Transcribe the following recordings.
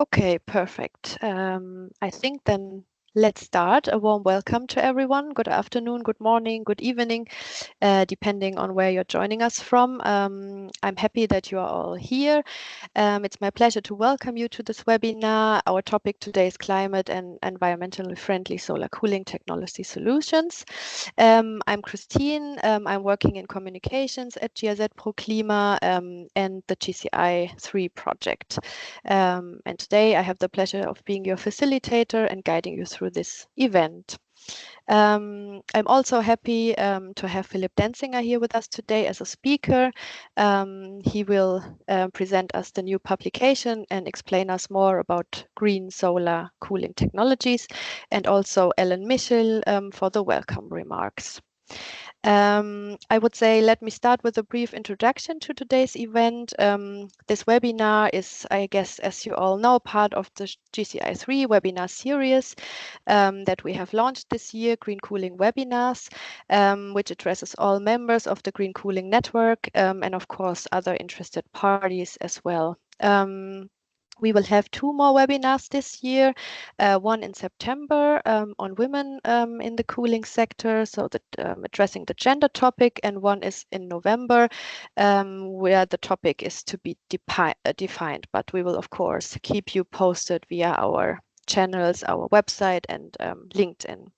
Okay, perfect. I think then let's start. A warm welcome to everyone. Good afternoon, good morning, good evening, depending on where you're joining us from. I'm happy that you are all here. It's my pleasure to welcome you to this webinar. Our topic today is climate and environmentally friendly solar cooling technology solutions. I'm Christine. I'm working in communications at GIZ Pro Klima and the GCI 3 project. And today I have the pleasure of being your facilitator and guiding you through this event. I'm also happy to have Philip Denzinger here with us today as a speaker. He will present us the new publication and explain us more about green solar cooling technologies, and also Ellen Michel for the welcome remarks. I would say, let me start with a brief introduction to today's event. This webinar is, I guess, as you all know, part of the GCI 3 webinar series that we have launched this year, Green Cooling Webinars, which addresses all members of the Green Cooling Network and, of course, other interested parties as well. We will have two more webinars this year, one in September on women in the cooling sector, so that addressing the gender topic, and one is in November, where the topic is to be defined. But we will, of course, keep you posted via our channels, our website, and LinkedIn.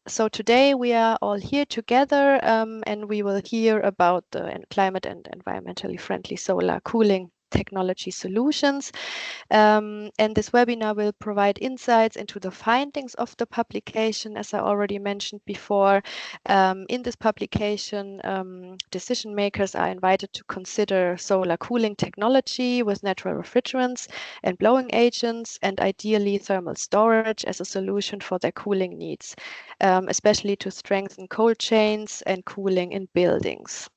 So today we are all here together and we will hear about the climate and environmentally friendly solar cooling technology solutions. And this webinar will provide insights into the findings of the publication, as I already mentioned before. In this publication, decision makers are invited to consider solar cooling technology with natural refrigerants and blowing agents, and ideally thermal storage as a solution for their cooling needs, especially to strengthen cold chains and cooling in buildings.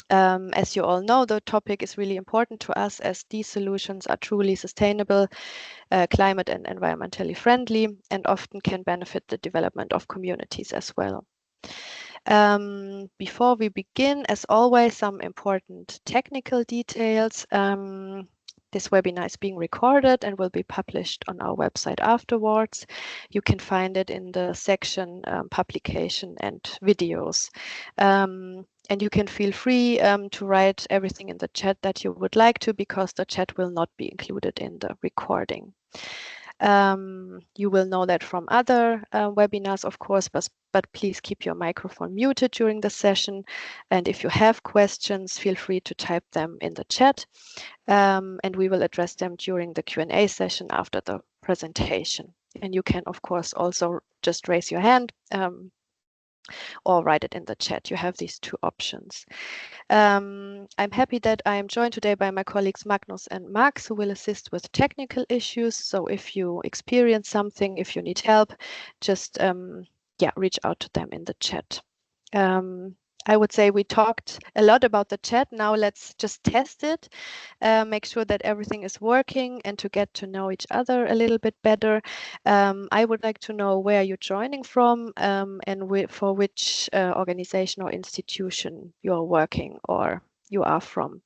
As you all know, the topic is really important to us as these solutions are truly sustainable, climate and environmentally friendly, and often can benefit the development of communities as well. Before we begin, as always, some important technical details. This webinar is being recorded and will be published on our website afterwards. You can find it in the section publication and videos. And you can feel free to write everything in the chat that you would like to, because the chat will not be included in the recording. You will know that from other webinars, of course, but please keep your microphone muted during the session. And if you have questions, feel free to type them in the chat, and we will address them during the Q&A session after the presentation. And you can, of course, also just raise your hand or write it in the chat. You have these two options. I'm happy that I am joined today by my colleagues Magnus and Max, who will assist with technical issues. So if you experience something, if you need help, just reach out to them in the chat. I would say we talked a lot about the chat. Now let's just test it, make sure that everything is working, and to get to know each other a little bit better. I would like to know where you're joining from and for which organization or institution you're working or you are from.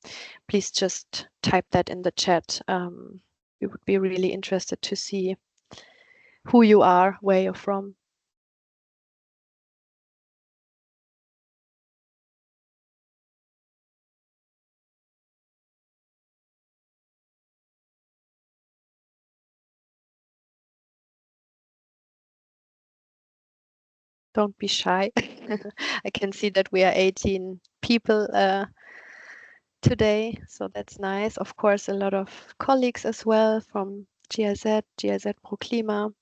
Please just type that in the chat. We would be really interested to see who you are, where you're from. Don't be shy. I can see that we are 18 people today, so that's nice. Of course, a lot of colleagues as well from GIZ Pro Klima.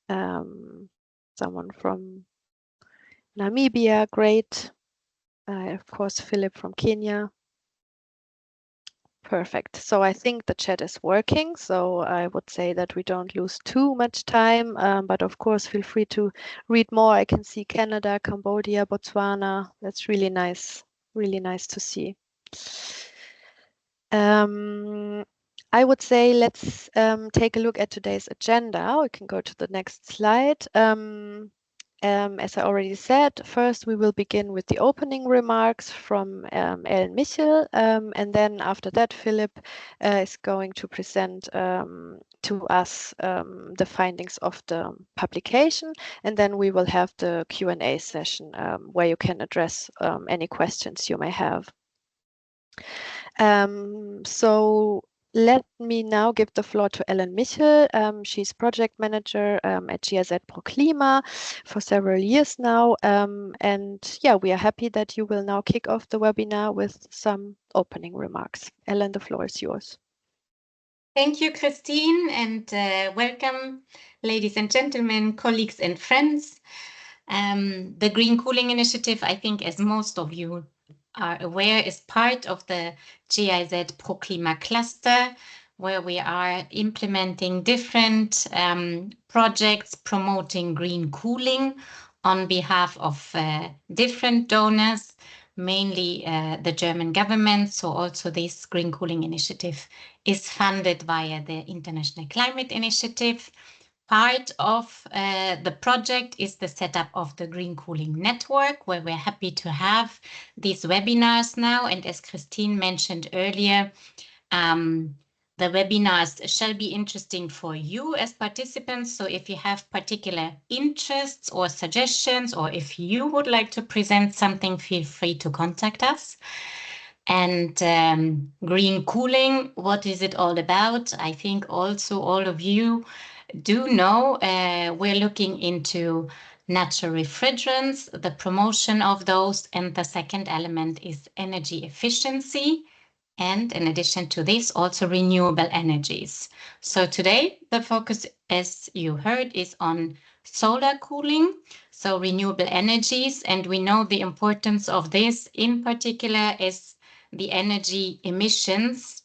Someone from Namibia, great. Of course, Philip from Kenya. Perfect. So I think the chat is working. So I would say that we don't lose too much time, but of course, feel free to read more. I can see Canada, Cambodia, Botswana. That's really nice to see. I would say let's take a look at today's agenda. We can go to the next slide. as I already said, first we will begin with the opening remarks from Ellen Michel, and then after that, Philip is going to present to us the findings of the publication, and then we will have the Q&A session where you can address any questions you may have. So let me now give the floor to Ellen Michel. She's project manager at GIZ ProClima for several years now. And yeah, we are happy that you will now kick off the webinar with some opening remarks. Ellen, the floor is yours. Thank you, Christine, and welcome, ladies and gentlemen, colleagues and friends. The Green Cooling Initiative, I think, as most of you are aware, is part of the GIZ ProClima cluster, where we are implementing different projects promoting green cooling on behalf of different donors, mainly the German government. So also this Green Cooling Initiative is funded via the International Climate Initiative. Part of the project is the setup of the Green Cooling Network, where we're happy to have these webinars now. And as Christine mentioned earlier, the webinars shall be interesting for you as participants. So if you have particular interests or suggestions, or if you would like to present something, feel free to contact us. And green cooling, what is it all about? I think also all of you do know we're looking into natural refrigerants, the promotion of those, and the second element is energy efficiency. And in addition to this, also renewable energies. So today, the focus, as you heard, is on solar cooling, so renewable energies. And we know the importance of this in particular as the energy emissions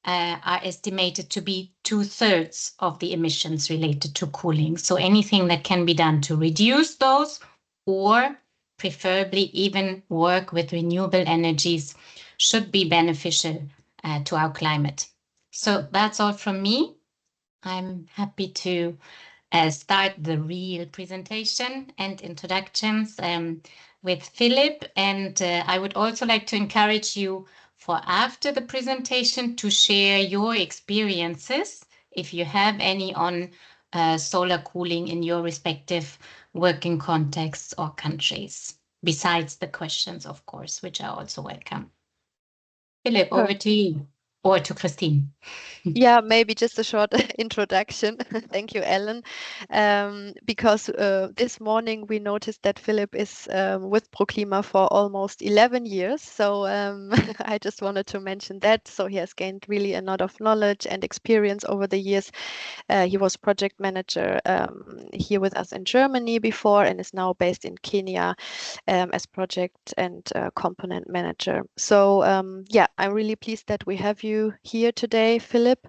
are estimated to be 2/3 of the emissions related to cooling. So anything that can be done to reduce those, or preferably even work with renewable energies, should be beneficial to our climate. So that's all from me. I'm happy to start the real presentation and introductions with Philip. And I would also like to encourage you for after the presentation to share your experiences, if you have any, on solar cooling in your respective working contexts or countries, besides the questions, of course, which are also welcome. Philip, over to you, or to Christine. Yeah, maybe just a short introduction. Thank you, Ellen. Because this morning we noticed that Philip is with ProClima for almost 11 years. So I just wanted to mention that. So he has gained really a lot of knowledge and experience over the years. He was project manager here with us in Germany before, and is now based in Kenya as project and component manager. So yeah, I'm really pleased that we have you here today, Philip.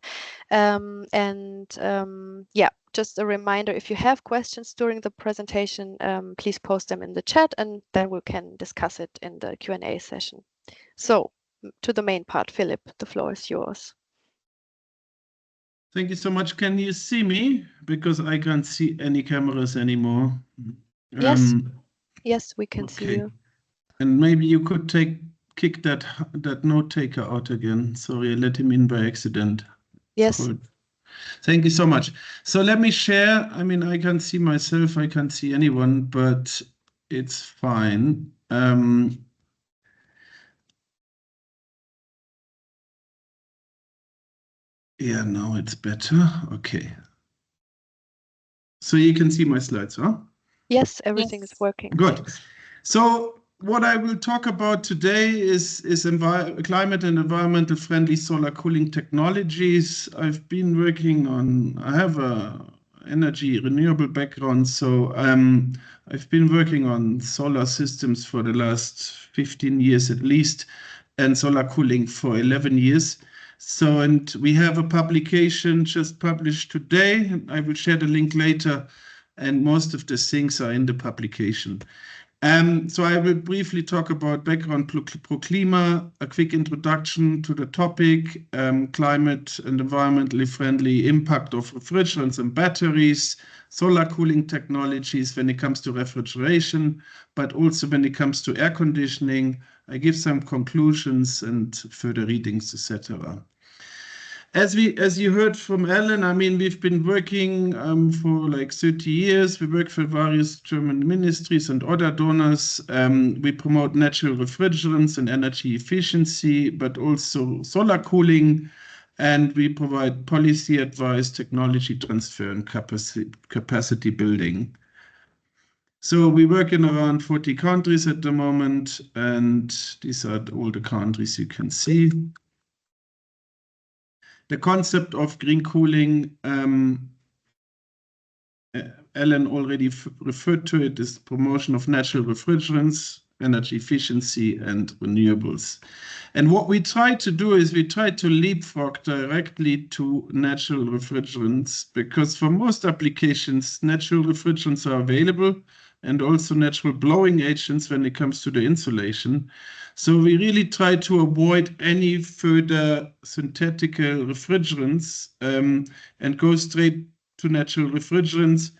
Yeah, just a reminder, if you have questions during the presentation, please post them in the chat, and then we can discuss it in the Q&A session. So to the main part, Philip, the floor is yours. Thank you so much. Can you see me? Because I can't see any cameras anymore. Yes, yes, we can see you. And maybe you could kick that note taker out again. Sorry, I let him in by accident. Yes. Cool. Thank you so much. So let me share. I mean, I can't see myself, I can't see anyone, but it's fine. Yeah, now it's better. Okay. So you can see my slides, huh? Yes, everything is working. Good. Thanks. So what I will talk about today is climate and environmental friendly solar cooling technologies. I have a energy renewable background, so I've been working on solar systems for the last 15 years at least, and solar cooling for 11 years. So, and we have a publication just published today. I will share the link later, and most of the things are in the publication. So I will briefly talk about background pro-clima, a quick introduction to the topic, climate and environmentally friendly impact of refrigerants and batteries, solar cooling technologies when it comes to refrigeration, but also when it comes to air conditioning. I give some conclusions and further readings, etc. As you heard from Ellen, I mean, we've been working for like 30 years. We work for various German ministries and other donors. We promote natural refrigerants and energy efficiency, but also solar cooling. And we provide policy advice, technology transfer, and capacity building. So we work in around 40 countries at the moment, and these are all the countries you can see. The concept of green cooling, Ellen already referred to it, is promotion of natural refrigerants, energy efficiency, and renewables. And what we try to do is we try to leapfrog directly to natural refrigerants, because for most applications, natural refrigerants are available, and also natural blowing agents when it comes to the insulation. So we really try to avoid any further synthetic refrigerants and go straight to natural refrigerants.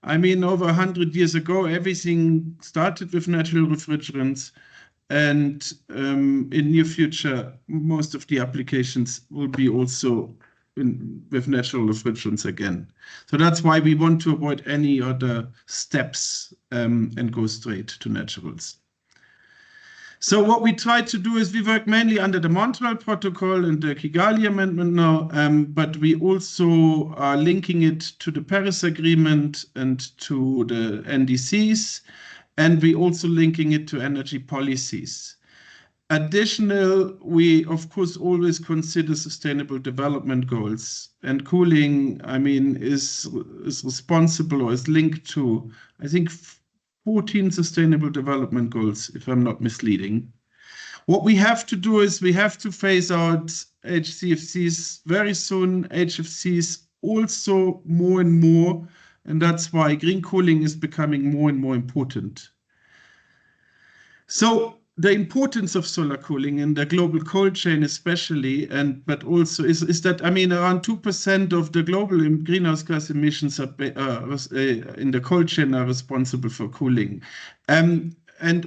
I mean, over 100 years ago, everything started with natural refrigerants. And in near future, most of the applications will be also with natural refrigerants again. So that's why we want to avoid any other steps and go straight to naturals. So what we try to do is we work mainly under the Montreal Protocol and the Kigali Amendment now, but we also are linking it to the Paris Agreement and to the NDCs, and we also linking it to energy policies. Additional, we of course always consider sustainable development goals, and cooling, I mean, is responsible or is linked to, I think, 14 sustainable development goals, if I'm not misleading. What we have to do is we have to phase out HCFCs very soon, HFCs also more and more, and that's why green cooling is becoming more and more important. So the importance of solar cooling in the global cold chain especially, but also is that, I mean, around 2% of the global greenhouse gas emissions in the cold chain are responsible for cooling. And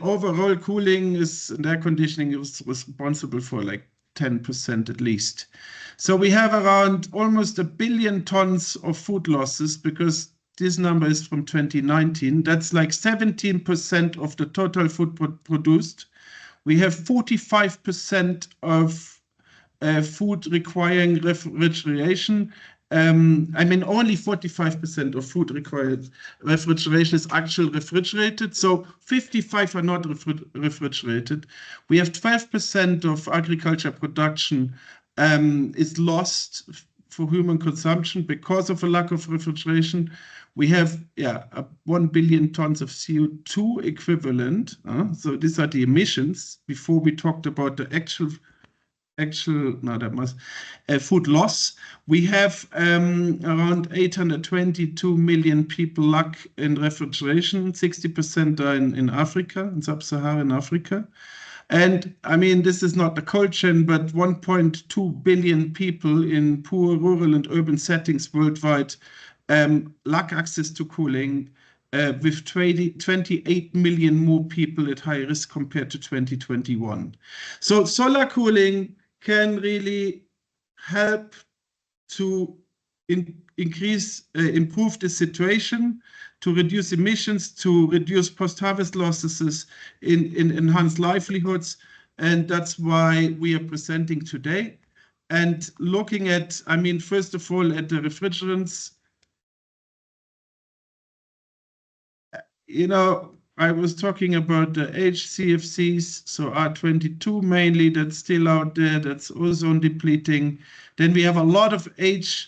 overall cooling and air conditioning is responsible for like 10% at least. So we have around almost 1 billion tons of food losses, because this number is from 2019. That's like 17% of the total food produced. We have 45% of food requiring refrigeration. I mean, only 45% of food required refrigeration is actually refrigerated. So 55 are not refrigerated. We have 12% of agriculture production is lost for human consumption because of a lack of refrigeration. We have 1 billion tons of CO2 equivalent. So these are the emissions before we talked about the food loss. We have around 822 million people lack in refrigeration. 60% are in Africa, in sub-Saharan Africa. And I mean, this is not the cold chain, but 1.2 billion people in poor rural and urban settings worldwide lack access to cooling, with 28 million more people at high risk compared to 2021. So solar cooling can really help to improve the situation, to reduce emissions, to reduce post-harvest losses, enhance livelihoods. And that's why we are presenting today. And looking at, I mean, first of all, at the refrigerants. You know, I was talking about the HCFCs, so R22 mainly, that's still out there, that's ozone depleting. Then we have a lot of HFCs.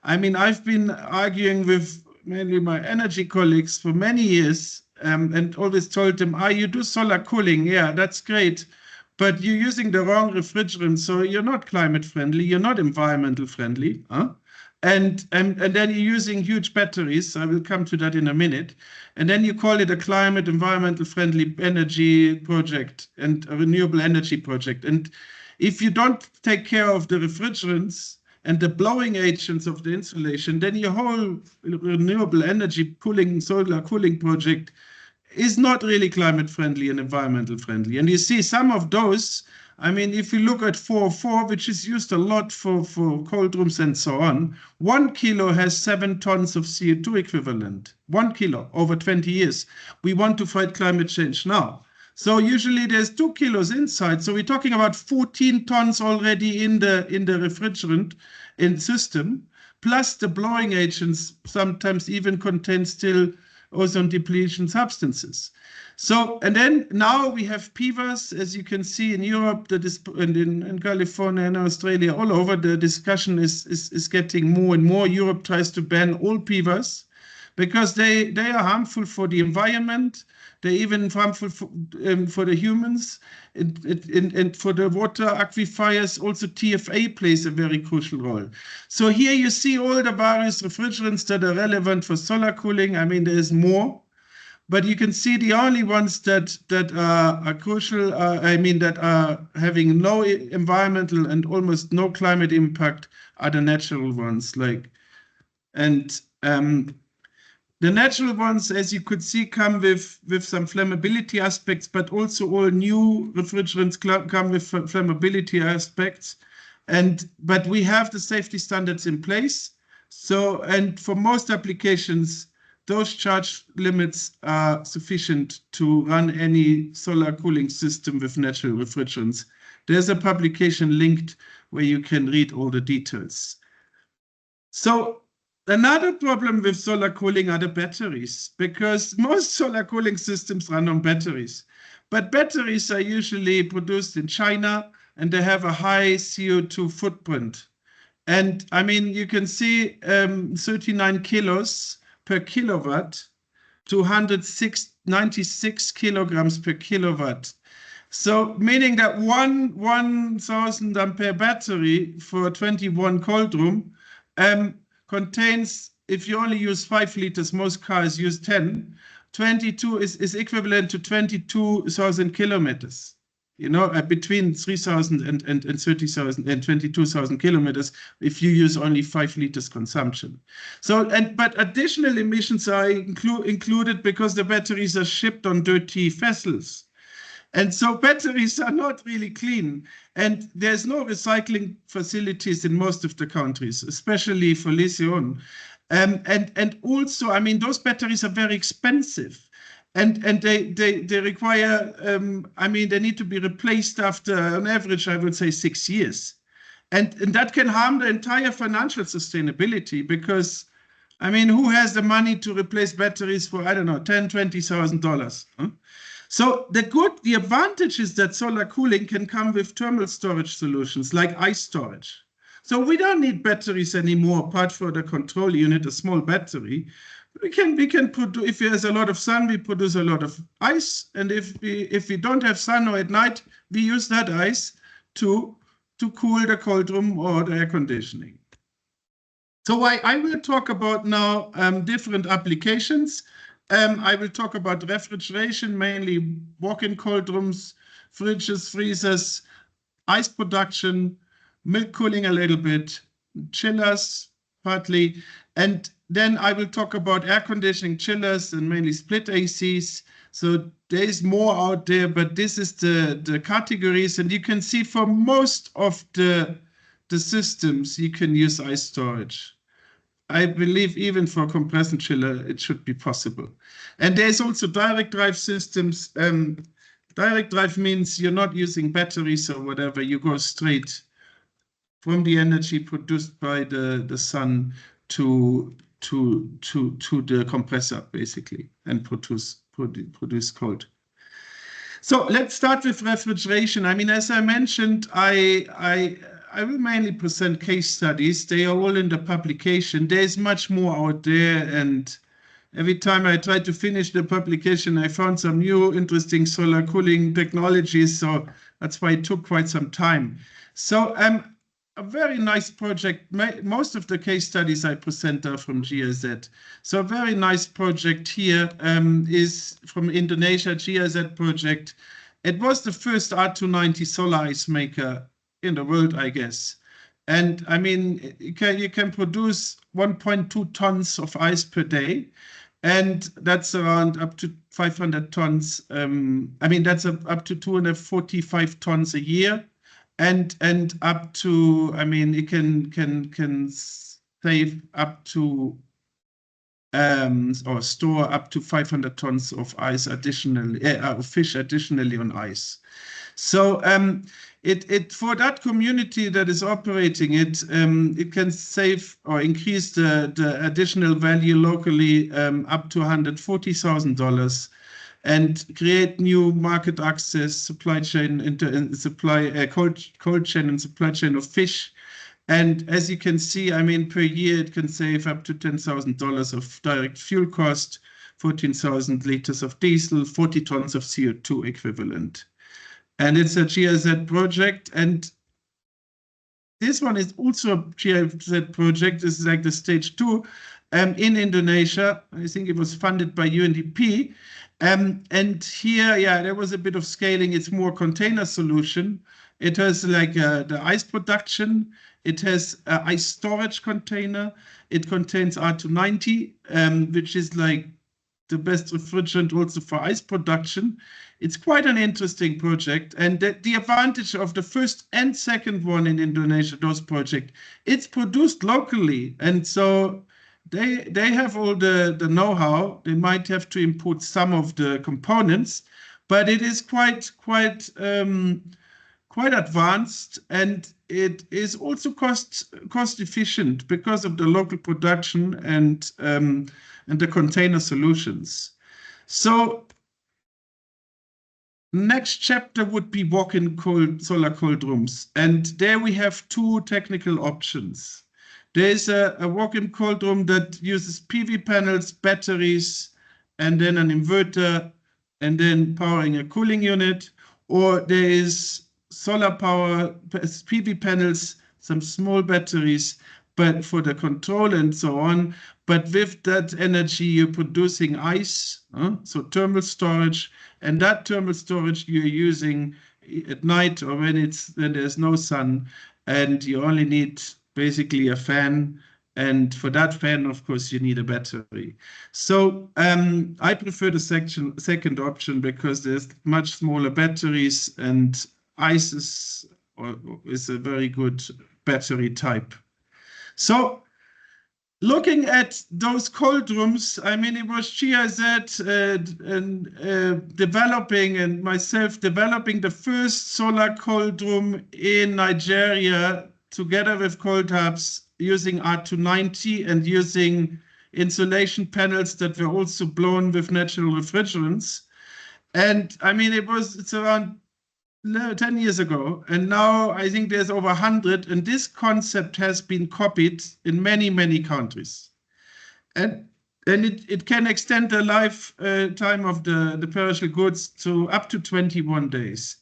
I mean, I've been arguing with mainly my energy colleagues for many years, and always told them, you do solar cooling, yeah, that's great, but you're using the wrong refrigerant, so you're not climate friendly, you're not environmental friendly. and then you're using huge batteries. I will come to that in a minute. And then you call it a climate, environmental friendly energy project and a renewable energy project. And if you don't take care of the refrigerants and the blowing agents of the insulation, then your whole renewable energy cooling, solar cooling project is not really climate friendly and environmental friendly. And you see some of those, I mean, if you look at 404, which is used a lot for cold rooms and so on, 1 kilo has 7 tons of CO2 equivalent. 1 kilo over 20 years. We want to fight climate change now. So usually there's 2 kilos inside. So we're talking about 14 tons already in the refrigerant in system, plus the blowing agents sometimes even contain still ozone depletion substances. So, and then now we have PFAS, as you can see in Europe, and in California and Australia, all over, the discussion is getting more and more. Europe tries to ban all PFAS because they are harmful for the environment. They're even harmful for the humans and for the water aquifers. Also, TFA plays a very crucial role. So here you see all the various refrigerants that are relevant for solar cooling. I mean, there's more, but you can see the only ones that are crucial, I mean, that are having no environmental and almost no climate impact are the natural ones. The natural ones, as you could see, come with some flammability aspects, but also all new refrigerants come with flammability aspects. But we have the safety standards in place. So, and for most applications, those charge limits are sufficient to run any solar cooling system with natural refrigerants. There's a publication linked where you can read all the details. So, another problem with solar cooling are the batteries, because most solar cooling systems run on batteries. But batteries are usually produced in China and they have a high CO2 footprint. And I mean, you can see 39 kilos per kilowatt to 96 kilograms per kilowatt. So meaning that 1,000 ampere battery for a 21 cold room contains, if you only use 5 liters, most cars use 10, 22 is equivalent to 22,000 kilometers, you know, between 3,000 and 30,000 and 22,000 kilometers if you use only 5 liters consumption. So, but additional emissions are included because the batteries are shipped on dirty vessels. And so batteries are not really clean. And there's no recycling facilities in most of the countries, especially for lithium. And also, I mean, those batteries are very expensive. And they require, I mean, they need to be replaced after, on average, I would say 6 years. And that can harm the entire financial sustainability because, I mean, who has the money to replace batteries for, I don't know, $10,000, $20,000? Huh? So the advantage is that solar cooling can come with thermal storage solutions like ice storage. So we don't need batteries anymore apart from the control unit, a small battery. We can produce, if there's a lot of sun, we produce a lot of ice. And if we don't have sun or at night, we use that ice to cool the cold room or the air conditioning. So I will talk about now different applications. I will talk about refrigeration, mainly walk-in cold rooms, fridges, freezers, ice production, milk cooling a little bit, chillers partly, and then I will talk about air conditioning, chillers, and mainly split ACs. So there's more out there, but this is the categories, and you can see for most of the systems, you can use ice storage. I believe even for a compression chiller, it should be possible. And there's also direct drive systems. Direct drive means you're not using batteries or whatever. You go straight from the energy produced by the sun to the compressor, basically, and produce cold. So let's start with refrigeration. I mean, as I mentioned, I will mainly present case studies. They are all in the publication. There's much more out there, and every time I try to finish the publication, I found some new interesting solar cooling technologies, so that's why it took quite some time. So a very nice project. Most of the case studies I present are from GIZ. So a very nice project here is from Indonesia, GIZ project. It was the first R290 solar ice maker in the world, I guess. And I mean, you can produce 1.2 tons of ice per day. And that's around up to 500 tons. I mean, that's up to 245 tons a year. And up to, I mean, it can save up to or store up to 500 tons of ice additionally, fish additionally on ice. So it for that community that is operating it, it can save or increase the additional value locally up to $140,000. And create new market access, supply chain, cold chain and supply chain of fish. And as you can see, I mean, per year it can save up to $10,000 of direct fuel cost, 14,000 liters of diesel, 40 tons of CO2 equivalent. And it's a GIZ project. And this one is also a GIZ project. This is like the stage 2 in Indonesia. I think it was funded by UNDP. And here, yeah, there was a bit of scaling. It's more container solution. It has like the ice production. It has ice storage container. It contains R290, which is like the best refrigerant also for ice production. It's quite an interesting project. And the advantage of the first and second one in Indonesia, those projects, it's produced locally. And so they have all the know-how. They might have to import some of the components, but it is quite advanced, and it is also cost efficient because of the local production and the container solutions. So next chapter would be walk-in solar cold rooms, and there we have two technical options. There is a walk-in cold room that uses PV panels, batteries, and then an inverter, and then powering a cooling unit. Or there is solar power, PV panels, some small batteries, but for the control and so on. But with that energy, you're producing ice, so thermal storage, and that thermal storage you're using at night or when there's no sun, and you only need basically a fan, and for that fan, of course, you need a battery. So I prefer the second option because there's much smaller batteries, and ice is a very good battery type. So looking at those cold rooms, I mean, it was GIZ developing and myself developing the first solar cold room in Nigeria together with cold hubs using R290 and using insulation panels that were also blown with natural refrigerants. And I mean, it's around 10 years ago, and now I think there's over 100, and this concept has been copied in many, many countries. And it can extend the lifetime of the perishable goods to up to 21 days.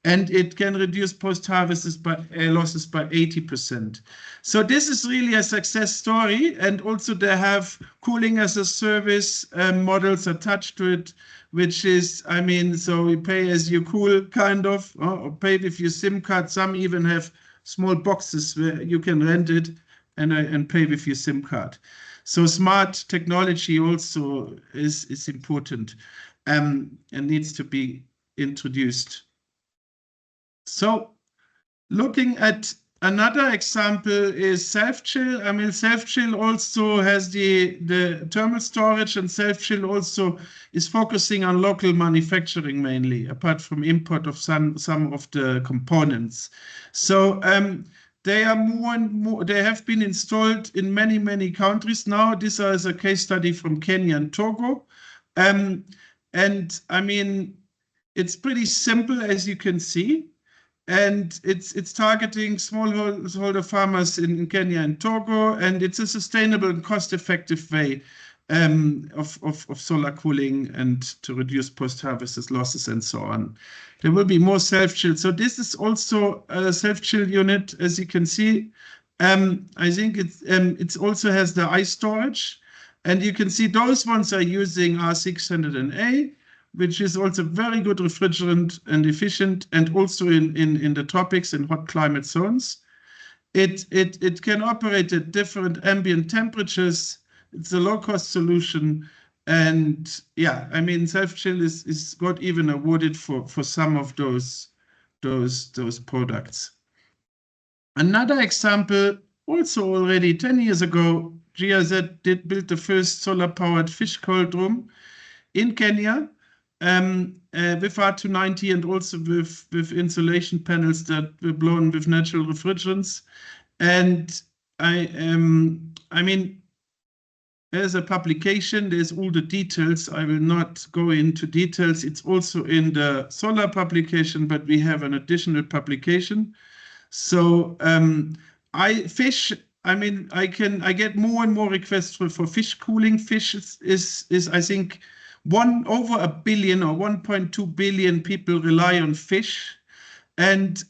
And it can reduce post-harvest losses by 80%. So this is really a success story. And also they have cooling as a service models attached to it, which is, I mean, so you pay as you cool, kind of, or pay with your SIM card. Some even have small boxes where you can rent it and pay with your SIM card. So smart technology also is important and needs to be introduced. So looking at another example is self-chill. I mean, self-chill also has the thermal storage, and self-chill also is focusing on local manufacturing mainly, apart from import of some of the components. So they are more and more, they have been installed in many, many countries now. This is a case study from Kenya and Togo. And I mean, it's pretty simple, as you can see. And it's targeting smallholder farmers in Kenya and Togo, and it's a sustainable and cost-effective way of solar cooling and to reduce post-harvest losses and so on. There will be more self-chill. So this is also a self-chill unit, as you can see. I think it also has the ice storage. And you can see those ones are using R600A, which is also very good refrigerant and efficient, and also in the tropics and hot climate zones. It can operate at different ambient temperatures. It's a low-cost solution. And yeah, I mean, self-chill is got even awarded for some of those products. Another example, also already 10 years ago, GIZ built the first solar-powered fish cold room in Kenya with R290 and also with insulation panels that were blown with natural refrigerants. And I mean, there's a publication, there's all the details. I will not go into details. It's also in the solar publication, but we have an additional publication. So I get more and more requests for fish cooling. Fish is I think over a billion or 1.2 billion people rely on fish. And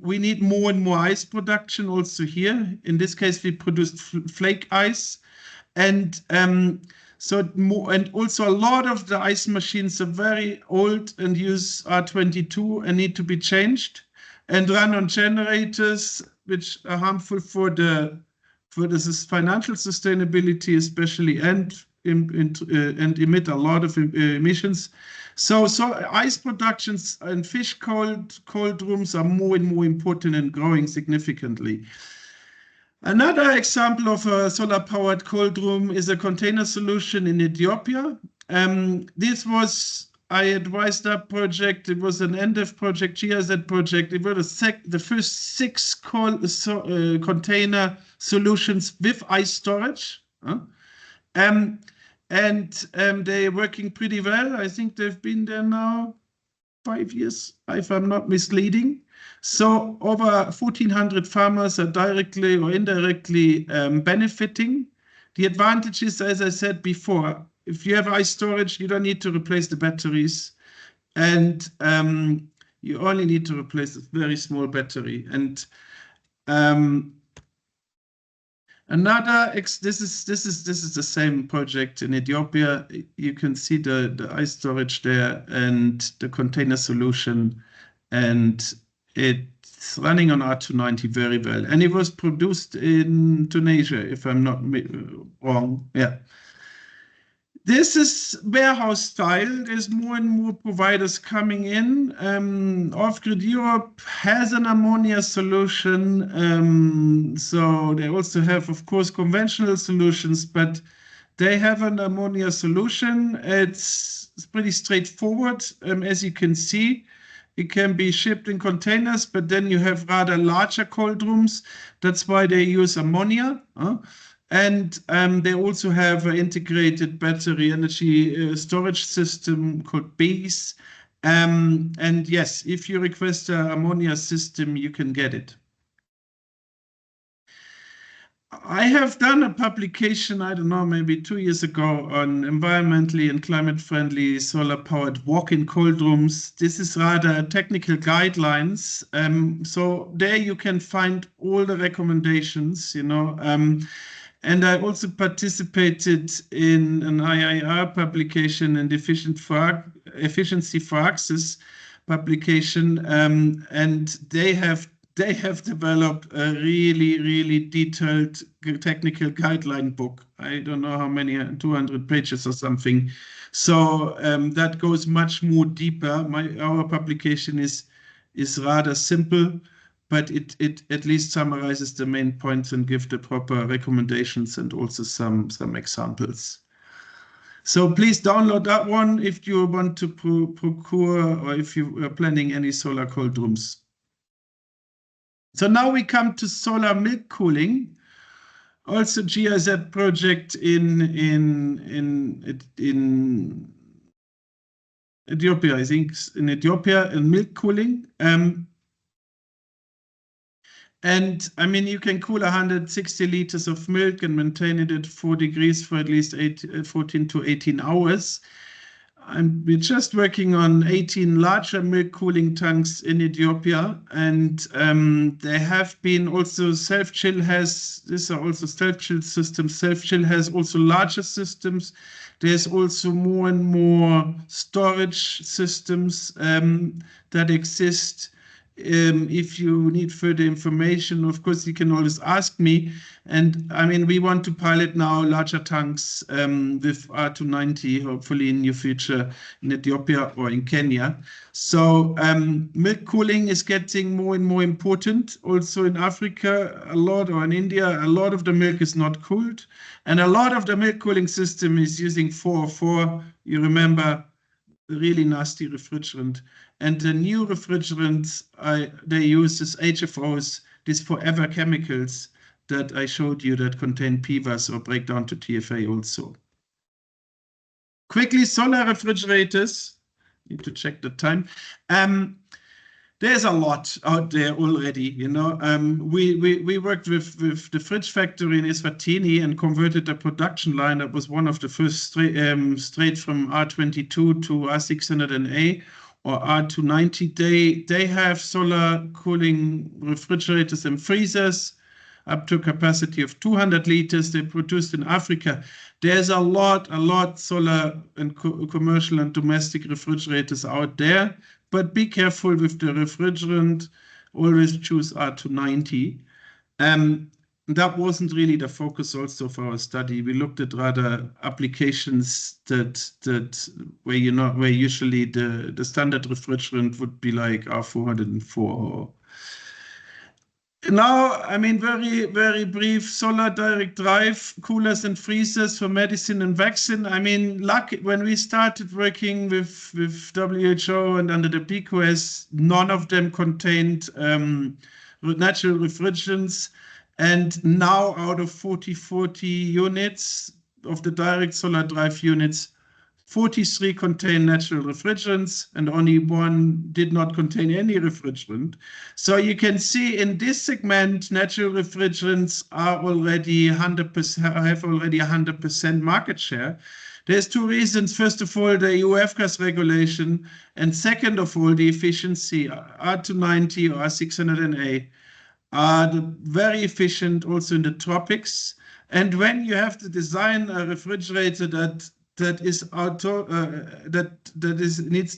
we need more and more ice production also here. In this case, we produced flake ice. And also a lot of the ice machines are very old and use R22 and need to be changed and run on generators, which are harmful for the financial sustainability, especially, and emit a lot of emissions. So ice productions and fish cold rooms are more and more important and growing significantly. Another example of a solar-powered cold room is a container solution in Ethiopia. This was, I advised that project. It was an NDEF project, GIZ project. It was the first 6 container solutions with ice storage. They're working pretty well. I think they've been there now 5 years, if I'm not misleading. So over 1,400 farmers are directly or indirectly benefiting. The advantage is, as I said before, if you have ice storage, you don't need to replace the batteries. And you only need to replace a very small battery. And this is the same project in Ethiopia. You can see the ice storage there and the container solution, and it's running on R290 very well. And it was produced in Tunisia, if I'm not wrong. Yeah. This is warehouse style. There's more and more providers coming in. Off-Grid Europe has an ammonia solution. So they also have, of course, conventional solutions, but they have an ammonia solution. It's pretty straightforward. As you can see, it can be shipped in containers, but then you have rather larger cold rooms. That's why they use ammonia. And they also have an integrated battery energy storage system called BEES. And yes, if you request an ammonia system, you can get it. I have done a publication, I don't know, maybe 2 years ago on environmentally and climate-friendly solar-powered walk-in cold rooms. This is rather technical guidelines. So there you can find all the recommendations, you know. And I also participated in an IIR publication and efficiency for access publication, and they have developed a really detailed technical guideline book. I don't know how many, 200 pages or something. So that goes much more deeper. Our publication is rather simple, but it at least summarizes the main points and gives the proper recommendations and also some examples. So please download that one if you want to procure or if you are planning any solar cold rooms. So now we come to solar milk cooling. Also GIZ project in Ethiopia, I think, in Ethiopia, in milk cooling. And I mean, you can cool 160 liters of milk and maintain it at 4 degrees for at least 14 to 18 hours. We're just working on 18 larger milk cooling tanks in Ethiopia, and there have been also self-chill has, these are also self-chill systems. Self-chill has also larger systems. There's also more and more storage systems that exist. If you need further information, of course, you can always ask me. And I mean, we want to pilot now larger tanks with R290, hopefully in near future in Ethiopia or in Kenya. So milk cooling is getting more and more important. Also in Africa, a lot, or in India, a lot of the milk is not cooled. And a lot of the milk cooling system is using 404. You remember the really nasty refrigerant. And the new refrigerants they use is HFOs, these forever chemicals that I showed you that contain PFAS or break down to TFA also. Quickly, solar refrigerators. Need to check the time. There's a lot out there already, you know. We worked with the fridge factory in Eswatini and converted a production line that was one of the first straight from R22 to R600A or R290. They have solar cooling refrigerators and freezers up to a capacity of 200 liters. They produced in Africa. There's a lot solar and commercial and domestic refrigerators out there. But be careful with the refrigerant. Always choose R290. That wasn't really the focus also of our study. We looked at rather applications where usually the standard refrigerant would be like R404. Now, I mean, very brief, solar direct drive, coolers and freezers for medicine and vaccine. I mean, when we started working with WHO and under the PQS, none of them contained natural refrigerants. And now out of 40 units of the direct solar drive units, 43 contain natural refrigerants and only one did not contain any refrigerant. So you can see in this segment, natural refrigerants are already 100%, have already 100% market share. There's two reasons. First of all, the EU F-gas regulation, and second of all, the efficiency. R290 or R600A are very efficient also in the tropics. And when you have to design a refrigerator needs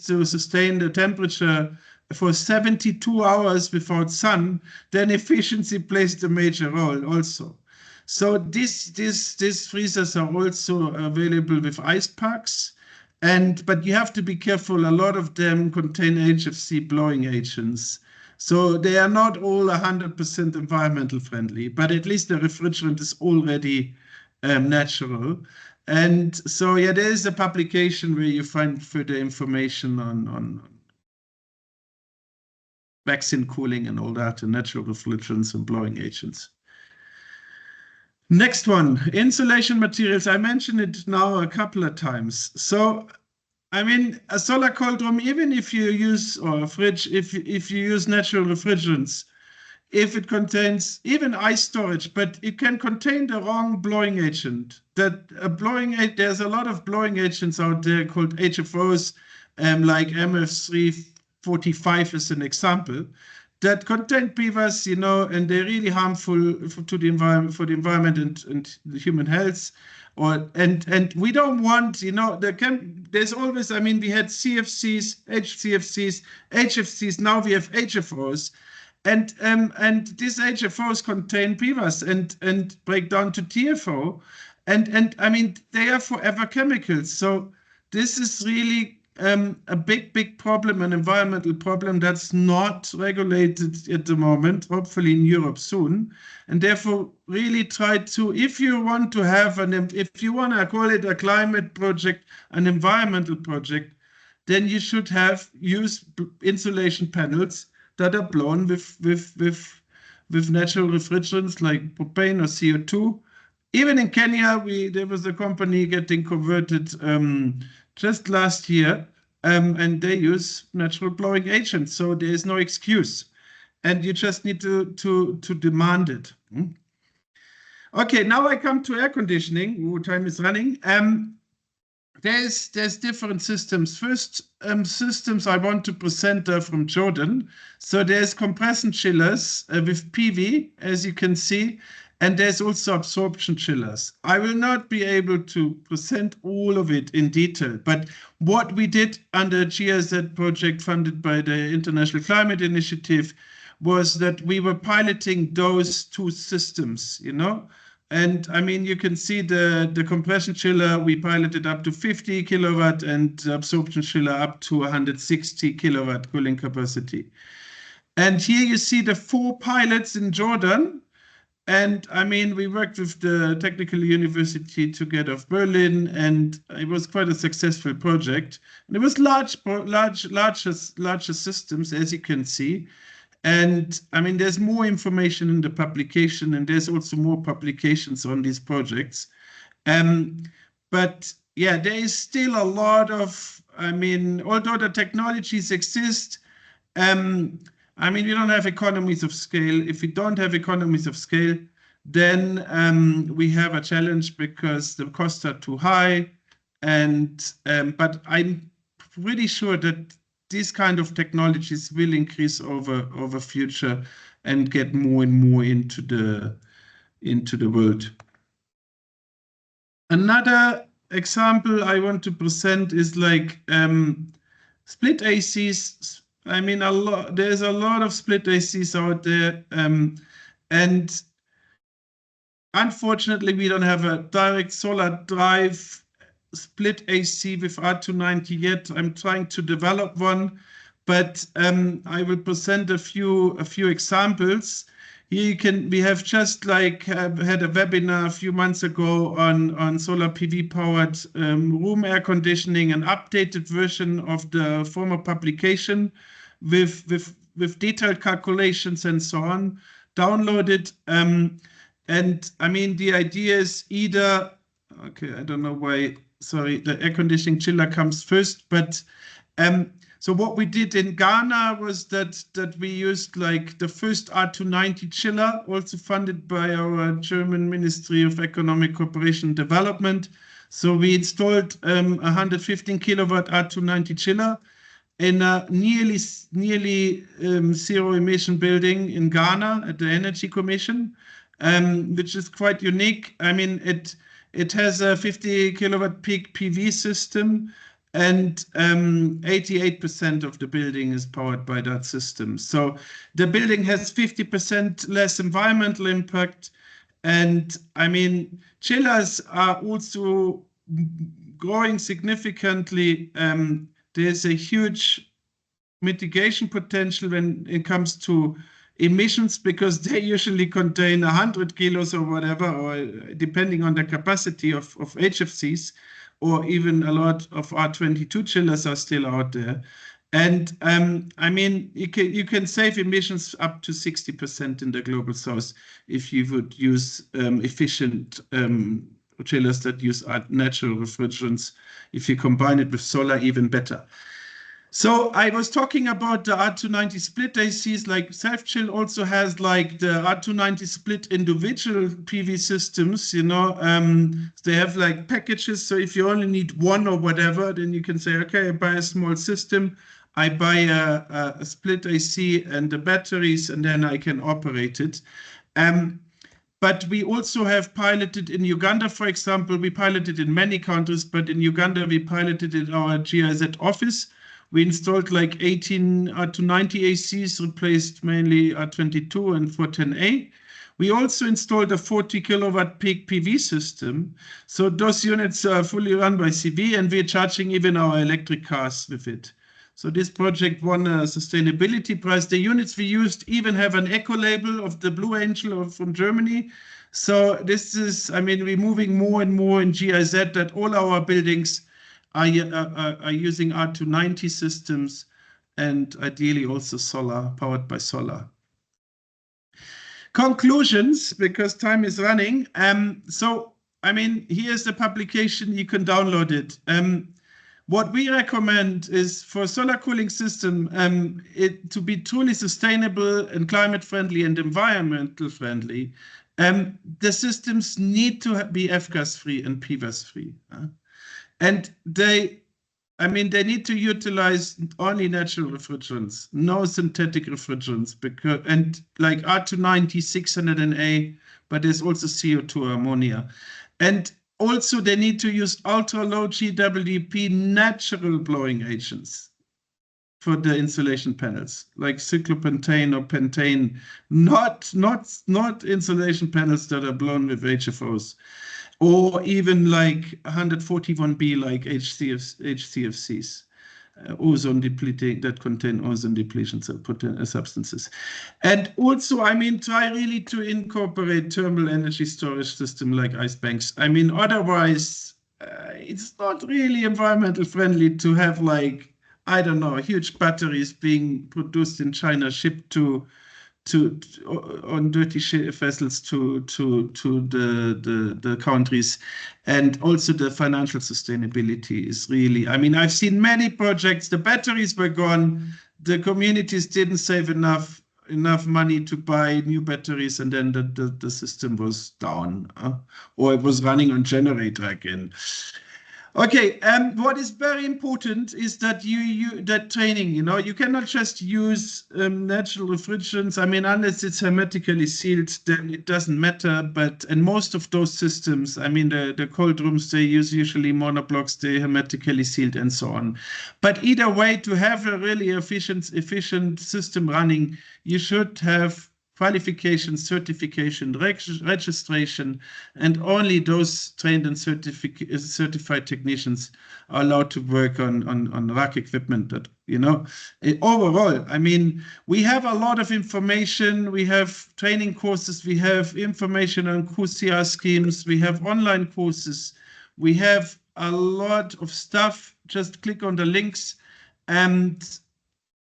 to sustain the temperature for 72 hours without sun, then efficiency plays a major role also. So these freezers are also available with ice packs, but you have to be careful. A lot of them contain HFC blowing agents. So they are not all 100% environmental friendly, but at least the refrigerant is already natural. And so, yeah, there is a publication where you find further information on vaccine cooling and all that, and natural refrigerants and blowing agents. Next one, insulation materials. I mentioned it now a couple of times. So, I mean, a solar cold room, even if you use, or a fridge, if you use natural refrigerants, if it contains even ice storage, but it can contain the wrong blowing agent. There's a lot of blowing agents out there called HFOs, like MF345 is an example, that contain PFAS, you know, and they're really harmful to the environment, for the environment and the human health. And we don't want, you know, there's always, I mean, we had CFCs, HFCs, now we have HFOs. And these HFOs contain PFAS and break down to TFO. And I mean, they are forever chemicals. So this is really a big problem, an environmental problem that's not regulated at the moment, hopefully in Europe soon. And therefore, really try to, if you want to call it a climate project, an environmental project, then you should use insulation panels that are blown with natural refrigerants like propane or CO2. Even in Kenya, there was a company getting converted just last year, and they use natural blowing agents, so there is no excuse. and you just need to demand it. Okay, now I come to air conditioning. Ooh, time is running. There's different systems. First systems I want to present are from Jordan. So there's compression chillers with PV, as you can see, and there's also absorption chillers. I will not be able to present all of it in detail, but what we did under GIZ project funded by the International Climate Initiative was that we were piloting those two systems, you know. And I mean, you can see the compression chiller, we piloted up to 50 kilowatt and the absorption chiller up to 160 kilowatt cooling capacity. And here you see the 4 pilots in Jordan. And I mean, we worked with the Technical University together of Berlin, and it was quite a successful project. And it was larger systems, as you can see. And I mean, there's more information in the publication, and there's also more publications on these projects. But yeah, there is still a lot of, I mean, although the technologies exist, I mean, we don't have economies of scale. If we don't have economies of scale, then we have a challenge because the costs are too high. And but I'm pretty sure that these kind of technologies will increase over future and get more and more into the world. Another example I want to present is like split ACs. I mean, there's a lot of split ACs out there, and unfortunately, we don't have a direct solar drive split AC with R290 yet. I'm trying to develop one, but I will present a few examples. Here we have just like had a webinar a few months ago on solar PV powered room air conditioning, an updated version of the former publication with detailed calculations and so on. Download it. And I mean, the idea is either, okay, I don't know why, sorry, the air conditioning chiller comes first, but so what we did in Ghana was that we used like the first R290 chiller, also funded by our German Ministry of Economic Cooperation and Development. So we installed 115 kilowatt R290 chiller in a nearly zero emission building in Ghana at the Energy Commission, which is quite unique. I mean, it has a 50 kilowatt peak PV system, and 88% of the building is powered by that system. So the building has 50% less environmental impact. And I mean, chillers are also growing significantly. There's a huge mitigation potential when it comes to emissions, because they usually contain 100 kilos or whatever, or depending on the capacity of HFCs, or even a lot of R22 chillers are still out there. And I mean, you can save emissions up to 60% in the global south if you would use efficient chillers that use natural refrigerants. If you combine it with solar, even better. So I was talking about the R290 split ACs, like self-chill also has like the R290 split individual PV systems, you know, they have like packages. So if you only need one or whatever, then you can say, okay, I buy a small system, I buy a split AC and the batteries, and then I can operate it. But we also have piloted in Uganda, for example. We piloted in many countries, but in Uganda, we piloted in our GIZ office. We installed like 18 R290 ACs, replaced mainly R22 and 410A. We also installed a 40 kilowatt peak PV system. So those units are fully run by CV, and we're charging even our electric cars with it. So this project won a sustainability prize. The units we used even have an eco label of the Blue Angel from Germany. So this is, I mean, we're moving more and more in GIZ that all our buildings are using R290 systems, and ideally also solar, powered by solar. Conclusions, because time is running. So, I mean, here's the publication, you can download it. what we recommend is for solar cooling system, it to be truly sustainable and climate friendly and environmental friendly. The systems need to be F-gas free and PFAS free, and I mean, they need to utilize only natural refrigerants, no synthetic refrigerants, because and like R290, 600Na, but there's also CO2 ammonia, and also they need to use ultra low GWP natural blowing agents for the insulation panels, like cyclopentane or pentane, not insulation panels that are blown with HFOs, or even like 141B, like HCFCs, ozone depleting, that contain ozone depletion substances. And also, I mean, try really to incorporate thermal energy storage system like ice banks. I mean, otherwise, it's not really environmental friendly to have like, I don't know, huge batteries being produced in China, shipped to on dirty vessels to the countries, and also the financial sustainability is really. I mean, I've seen many projects. The batteries were gone. The communities didn't save enough money to buy new batteries, and then the system was down, or it was running on generator again. Okay, what is very important is that that training, you cannot just use natural refrigerants. I mean, unless it's hermetically sealed, then it doesn't matter. And most of those systems, I mean, the cold rooms, they use usually monoblocks, they hermetically sealed and so on. But either way, to have a really efficient system running, you should have qualification, certification, registration, and only those trained and certified technicians are allowed to work on rack equipment. That, overall, I mean, we have a lot of information. We have training courses. We have information on QCR schemes. We have online courses. We have a lot of stuff. Just click on the links and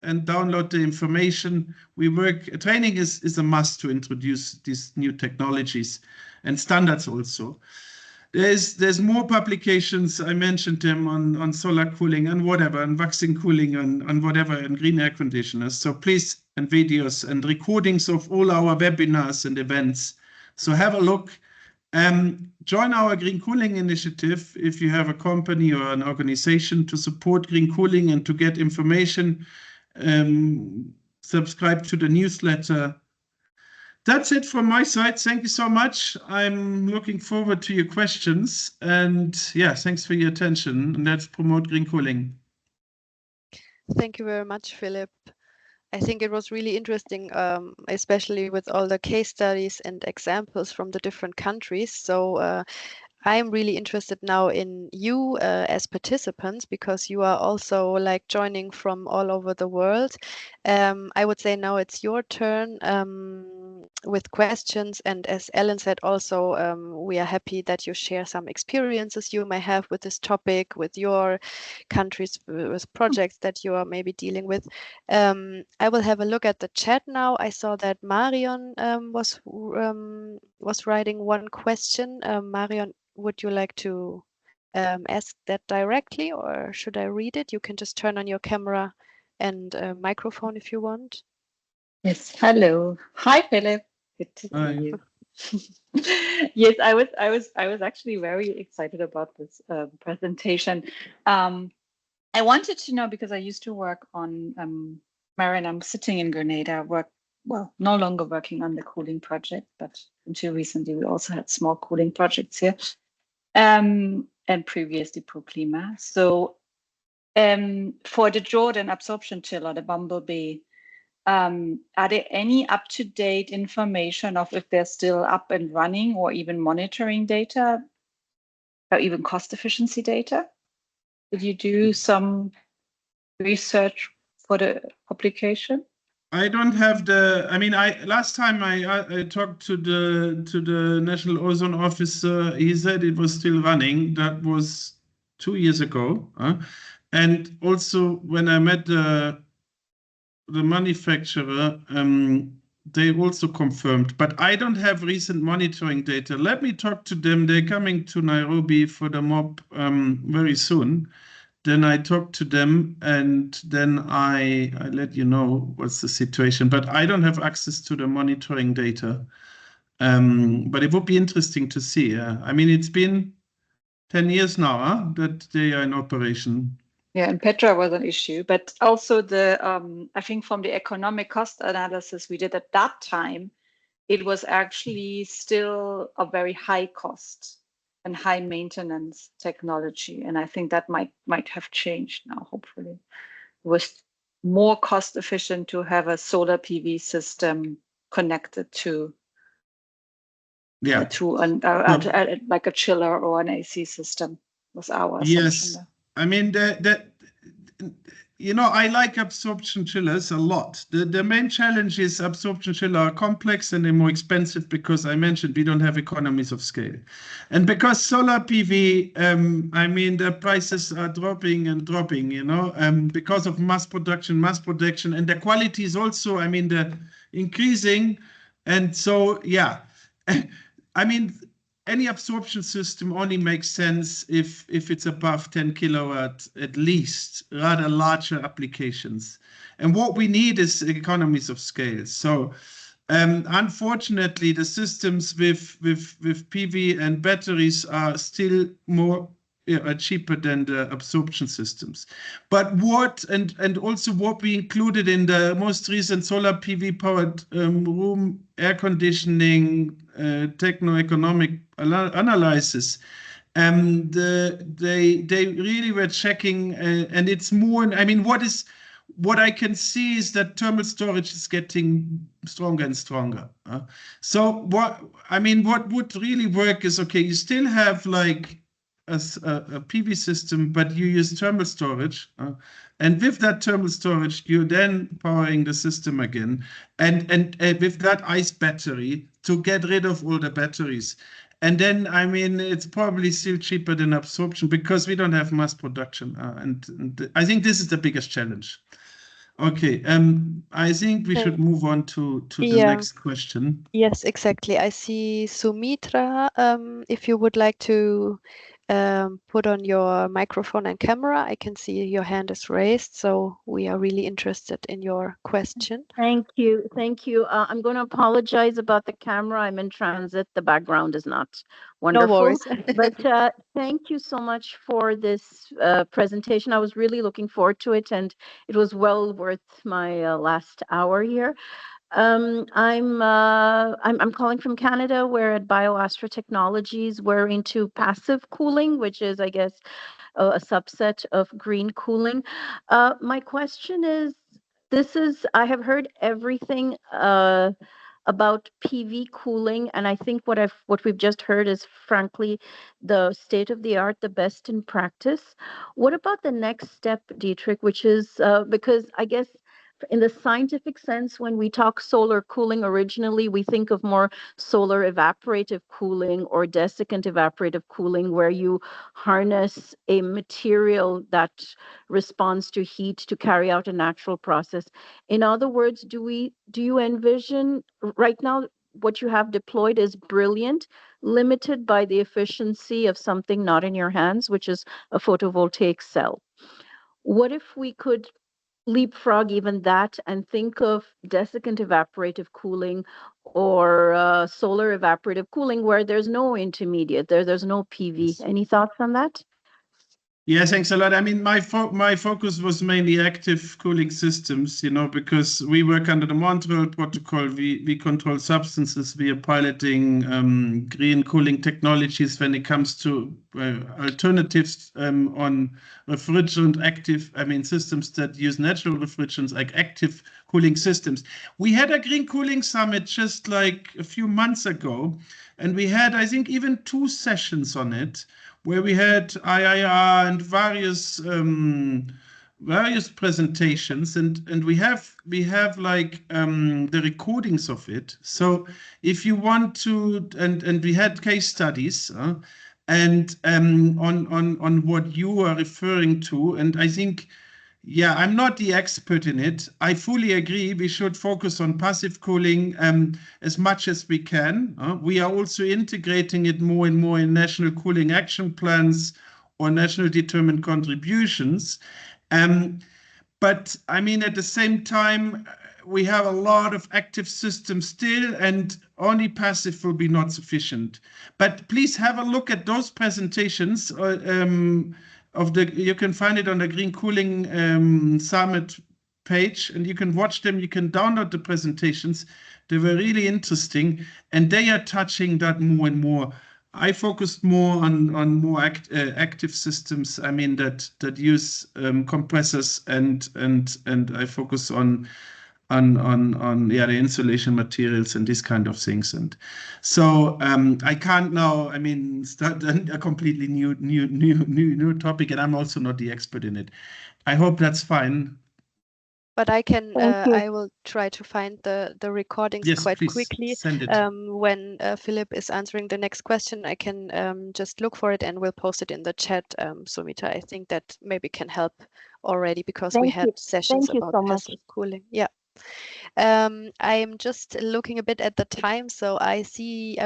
download the information. Training is a must to introduce these new technologies and standards also. There's more publications, I mentioned them on solar cooling and whatever, and vaccine cooling and whatever, and green air conditioners. So please, and videos and recordings of all our webinars and events. So have a look. Join our Green Cooling Initiative if you have a company or an organization to support green cooling and to get information. Subscribe to the newsletter. That's it from my side. Thank you so much. I'm looking forward to your questions. And yeah, thanks for your attention. And let's promote green cooling. Thank you very much, Philip. I think it was really interesting, especially with all the case studies and examples from the different countries. So I'm really interested now in you as participants, because you are also like joining from all over the world. I would say now it's your turn with questions. And as Ellen said, also, we are happy that you share some experiences you may have with this topic, with your countries, with projects that you are maybe dealing with. I will have a look at the chat now. I saw that Marion was writing one question. Marion, would you like to ask that directly, or should I read it? You can just turn on your camera and microphone if you want. Yes. Hello. Hi, Philip. Good to see you. Yes, I was actually very excited about this presentation. I wanted to know, because I used to work on Marin. I'm sitting in Grenada. No longer working on the cooling project, but until recently we also had small cooling projects here. And previously ProClima. So for the Jordan absorption chiller, the Bumblebee, are there any up-to-date information of if they're still up and running, or even monitoring data, or even cost efficiency data? Did you do some research for the publication? I don't have last time I talked to the National Ozone Officer, he said it was still running. That was 2 years ago. And also when I met the manufacturer, they also confirmed, but I don't have recent monitoring data. Let me talk to them. They're coming to Nairobi for the MOB very soon. then I talk to them, and then I let you know what's the situation. But I don't have access to the monitoring data. But it would be interesting to see. I mean, it's been 10 years now that they are in operation. Yeah, and Petra was an issue, but also I think from the economic cost analysis we did at that time, it was actually still a very high cost and high maintenance technology. And I think that might have changed now, hopefully. It was more cost efficient to have a solar PV system connected to like a chiller or an AC system, was our assumption. Yes, I mean, I like absorption chillers a lot. The main challenge is absorption chillers are complex and they're more expensive because I mentioned we don't have economies of scale. And because solar PV, I mean, the prices are dropping and dropping, because of mass production, and the quality is also, I mean, the increasing. And so, yeah, I mean, any absorption system only makes sense if it's above 10 kilowatt at least, rather larger applications. And what we need is economies of scale. So unfortunately, the systems with PV and batteries are still more cheaper than the absorption systems. But and also what we included in the most recent solar PV powered room air conditioning techno-economic analysis, they really were checking, and it's more. I mean, what I can see is that thermal storage is getting stronger and stronger. So what would really work is, okay, you still have like a PV system, but you use thermal storage, and with that thermal storage, you're then powering the system again, and with that ice battery to get rid of all the batteries. And then, I mean, it's probably still cheaper than absorption because we don't have mass production. And I think this is the biggest challenge. Okay, I think we should move on to the next question. Yes, exactly. I see Sumitra. If you would like to put on your microphone and camera, I can see your hand is raised. So we are really interested in your question. Thank you. Thank you. I'm going to apologize about the camera. I'm in transit. The background is not wonderful. No worries. But thank you so much for this presentation. I was really looking forward to it, and it was well worth my last hour here. I'm calling from Canada. We're at BioAstra Technologies. We're into passive cooling, which is, I guess, a subset of green cooling. My question is, I have heard everything about PV cooling, and I think what we've just heard is frankly the state of the art, the best in practice. What about the next step, Dietrich, which is because I guess in the scientific sense, when we talk solar cooling, originally we think of more solar evaporative cooling or desiccant evaporative cooling, where you harness a material that responds to heat to carry out a natural process. In other words, do you envision right now what you have deployed is brilliant, limited by the efficiency of something not in your hands, which is a photovoltaic cell? What if we could leapfrog even that and think of desiccant evaporative cooling or solar evaporative cooling where there's no intermediate, there's no PV? Any thoughts on that? Yeah, thanks a lot. I mean, my focus was mainly active cooling systems, because we work under the Montreal Protocol. We control substances. We are piloting green cooling technologies when it comes to alternatives on refrigerant active, systems that use natural refrigerants, like active cooling systems. We had a green cooling summit just like a few months ago, and we had, I think, even 2 sessions on it, where we had IIR and various presentations, and we have like the recordings of it. So if you want to, and we had case studies and on what you are referring to, and I think, yeah, I'm not the expert in it. I fully agree. We should focus on passive cooling as much as we can. We are also integrating it more and more in national cooling action plans or national determined contributions. But I mean, at the same time, we have a lot of active systems still, and only passive will be not sufficient. But please have a look at those presentations you can find it on the Green Cooling Summit page, and you can watch them. You can download the presentations. They were really interesting, and they are touching that more and more. I focused more on more active systems. I mean that use compressors and I focus on the insulation materials and these kind of things. And so I can't now. I mean, start a completely new topic, and I'm also not the expert in it. I hope that's fine. But I can, I will try to find the recordings quite quickly. Send it. When Philip is answering the next question, I can just look for it and we'll post it in the chat. Sumita, I think that maybe can help already because we had sessions about passive cooling. Yeah. I am just looking a bit at the time, so I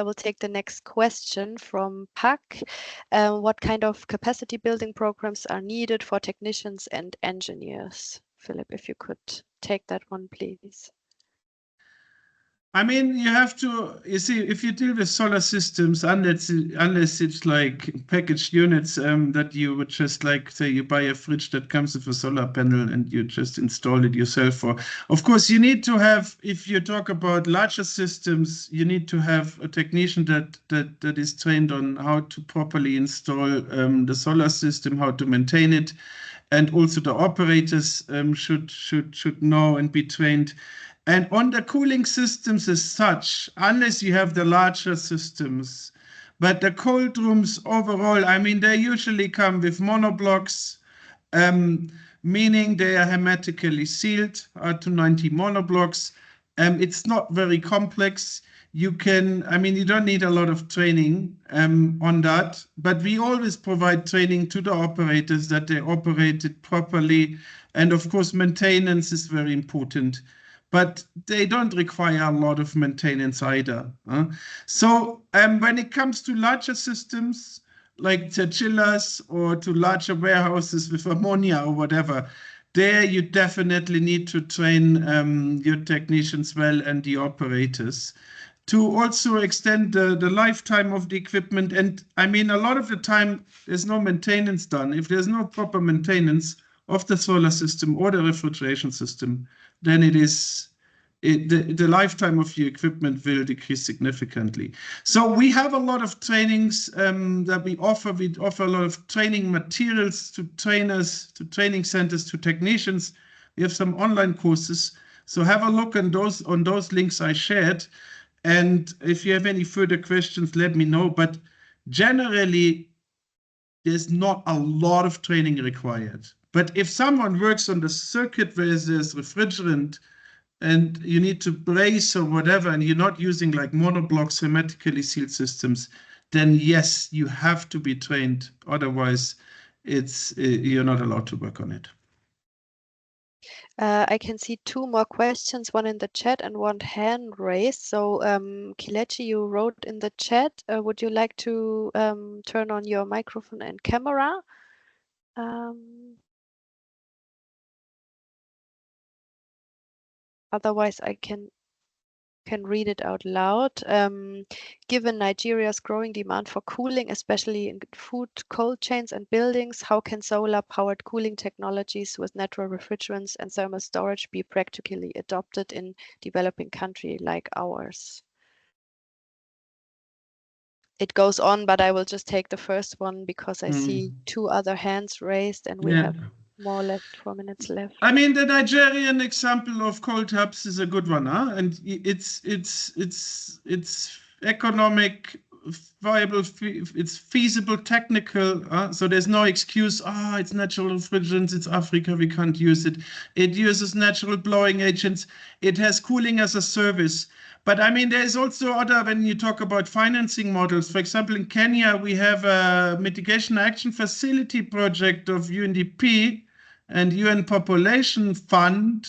will take the next question from Pak. What kind of capacity building programs are needed for technicians and engineers? Philip, if you could take that one, please. I mean, you see, if you deal with solar systems, unless it's like packaged units that you would just like, say, you buy a fridge that comes with a solar panel and you just install it yourself. Or, of course, you need to have, if you talk about larger systems, you need to have a technician that is trained on how to properly install the solar system, how to maintain it. And also the operators should know and be trained. And on the cooling systems as such, unless you have the larger systems, but the cold rooms overall, I mean, they usually come with monoblocks, meaning they are hermetically sealed, R290 monoblocks. It's not very complex. You don't need a lot of training on that, but we always provide training to the operators that they operate it properly. And of course, maintenance is very important, but they don't require a lot of maintenance either. So when it comes to larger systems, like the chillers or to larger warehouses with ammonia or whatever, there you definitely need to train your technicians well and the operators to also extend the lifetime of the equipment. And I mean, a lot of the time, there's no maintenance done. If there's no proper maintenance of the solar system or the refrigeration system, then the lifetime of your equipment will decrease significantly. So we have a lot of trainings that we offer. We offer a lot of training materials to trainers, to training centers, to technicians. We have some online courses. So have a look on those links I shared. And if you have any further questions, let me know. But generally, there's not a lot of training required. But if someone works on the circuit where there's refrigerant and you need to brace or whatever, and you're not using like monoblocks, hermetically sealed systems, then yes, you have to be trained. Otherwise, you're not allowed to work on it. I can see two more questions, one in the chat and one hand raised. So Kilechi, you wrote in the chat, would you like to turn on your microphone and camera? Otherwise, I can read it out loud. Given Nigeria's growing demand for cooling, especially in food cold chains and buildings, how can solar-powered cooling technologies with natural refrigerants and thermal storage be practically adopted in developing country like ours? It goes on, but I will just take the first one because I see two other hands raised and we have more or less 4 minutes left. I mean, the Nigerian example of cold tubs is a good one, and it's economic, viable, it's feasible, technical. So there's no excuse. It's natural refrigerants. It's Africa. We can't use it. It uses natural blowing agents. It has cooling as a service. But I mean, there's also when you talk about financing models. For example, in Kenya, we have a mitigation action facility project of UNDP and UN Population Fund,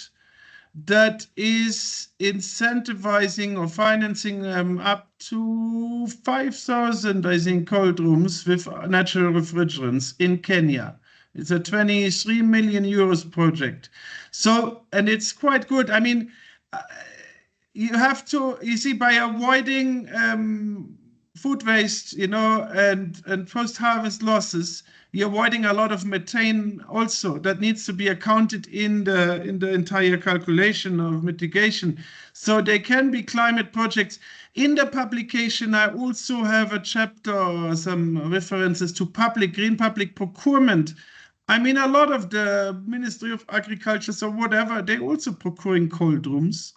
that is incentivizing or financing up to 5,000, I think, cold rooms with natural refrigerants in Kenya. It's a 23 million euros project. So, and it's quite good. I mean, you have to, you see, by avoiding food waste, you know, and post-harvest losses, you're avoiding a lot of methane also that needs to be accounted in the entire calculation of mitigation. So there can be climate projects. In the publication, I also have a chapter or some references to green public procurement. I mean, a lot of the Ministry of Agriculture, so whatever, they also procuring cold rooms.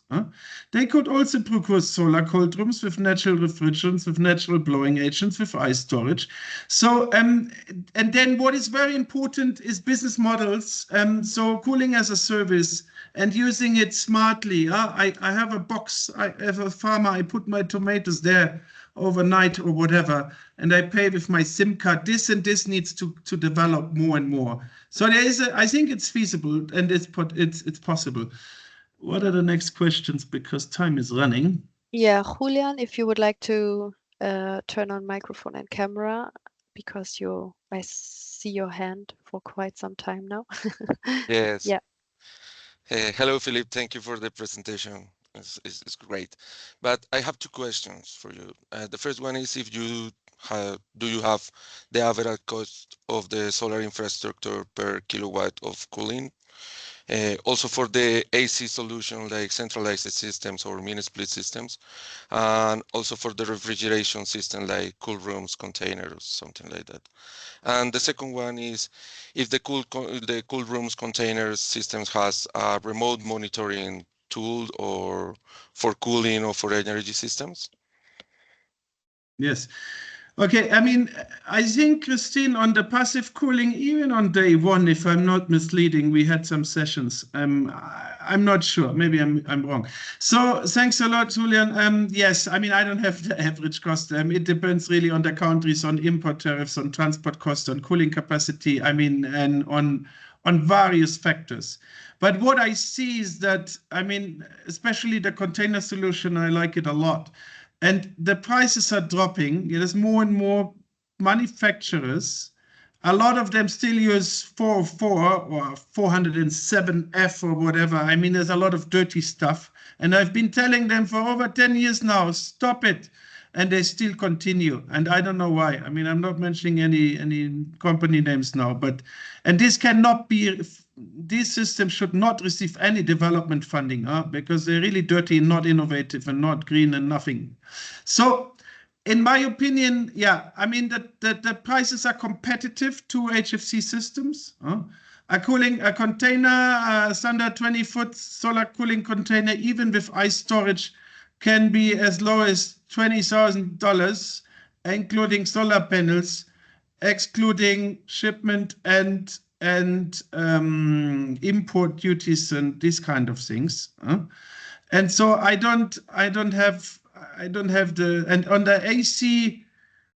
They could also procure solar cold rooms with natural refrigerants, with natural blowing agents, with ice storage. So, and then what is very important is business models. So cooling as a service and using it smartly. I have a box, I have a farmer, I put my tomatoes there overnight or whatever, and I pay with my SIM card. This and this needs to develop more and more. So there is, I think it's feasible and it's possible. What are the next questions? Because time is running. Yeah, Julian, if you would like to turn on microphone and camera, because I see your hand for quite some time now. Yes. Yeah. Hello, Philip. Thank you for the presentation. It's great. But I have two questions for you. The first one is if you do you have the average cost of the solar infrastructure per kilowatt of cooling? Also for the AC solution like centralized systems or mini split systems, and also for the refrigeration system like cool rooms, containers, something like that. And the second one is if the cool rooms containers systems has a remote monitoring tool or for cooling or for energy systems. Yes. Okay, I mean, I think, Christine, on the passive cooling, even on day one, if I'm not misleading, we had some sessions. I'm not sure. Maybe I'm wrong. So thanks a lot, Julian. Yes, I mean, I don't have the average cost. It depends really on the countries, on import tariffs, on transport costs, on cooling capacity. I mean, and on various factors. But what I see is that, I mean, especially the container solution, I like it a lot. And the prices are dropping. There's more and more manufacturers. A lot of them still use 404 or 407F or whatever. I mean, there's a lot of dirty stuff. And I've been telling them for over 10 years now, stop it. And they still continue. And I don't know why. I mean, I'm not mentioning any company names now, but, and this cannot be, these systems should not receive any development funding because they're really dirty and not innovative and not green and nothing. So in my opinion, yeah, I mean, the prices are competitive to HFC systems. A container, standard 20-foot solar cooling container, even with ice storage, can be as low as $20,000, including solar panels, excluding shipment and import duties and these kind of things. And so I don't have the, and on the AC,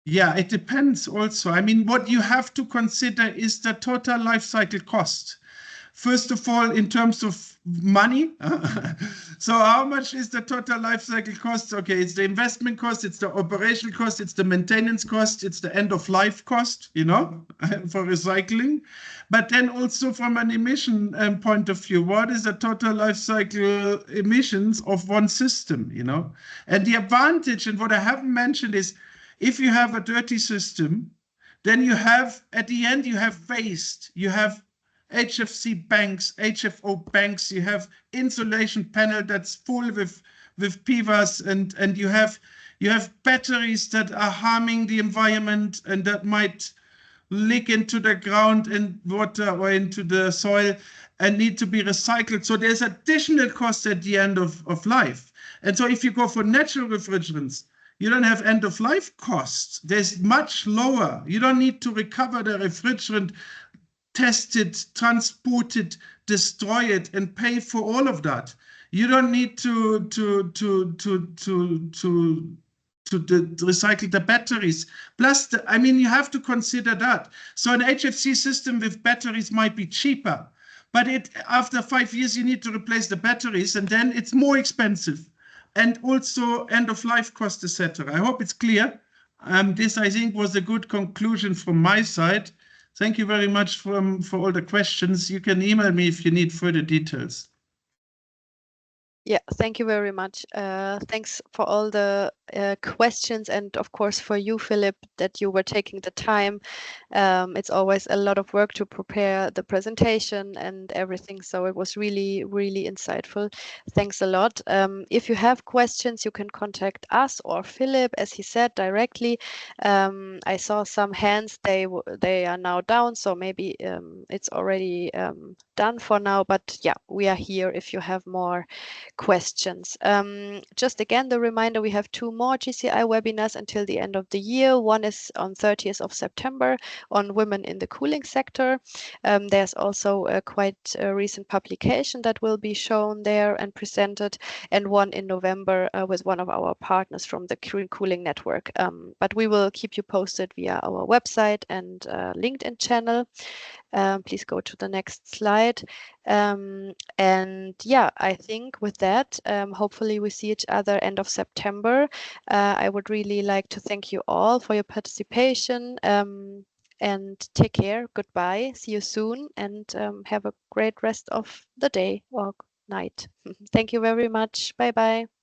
yeah, it depends also. I mean, what you have to consider is the total life cycle cost. First of all, in terms of money, so how much is the total life cycle cost? Okay, it's the investment cost, it's the operational cost, it's the maintenance cost, it's the end of life cost, you know, for recycling. But then also from an emission point of view, what is the total life cycle emissions of one system, you know? And the advantage, and what I haven't mentioned is, if you have a dirty system, then you have, at the end, you have waste, you have HFC banks, HFO banks, you have insulation panel that's full with PFAS, and you have batteries that are harming the environment and that might leak into the ground and water or into the soil and need to be recycled. So there's additional cost at the end of life. And so if you go for natural refrigerants, you don't have end of life costs. There's much lower. You don't need to recover the refrigerant, test it, transport it, destroy it, and pay for all of that. You don't need to recycle the batteries. Plus, I mean, you have to consider that. So an HFC system with batteries might be cheaper, but after 5 years you need to replace the batteries, and then it's more expensive, and also end of life cost, etc. I hope it's clear. This, I think, was a good conclusion from my side. Thank you very much for all the questions. You can email me if you need further details. Yeah, thank you very much. Thanks for all the questions, and of course for you, Philip, that you were taking the time. It's always a lot of work to prepare the presentation and everything, so it was really, really insightful. Thanks a lot. If you have questions, you can contact us or Philip, as he said, directly. I saw some hands, they are now down, so maybe it's already done for now, but yeah, we are here if you have more questions. Just again, the reminder, we have 2 more GCI webinars until the end of the year. One is on 30th of September on women in the cooling sector. There's also a quite recent publication that will be shown there and presented, and one in November with one of our partners from the Green Cooling Network. But we will keep you posted via our website and LinkedIn channel. Please go to the next slide. And yeah, I think with that, hopefully we see each other end of September. I would really like to thank you all for your participation, and take care. Goodbye. See you soon, and have a great rest of the day or night. Thank you very much. Bye bye.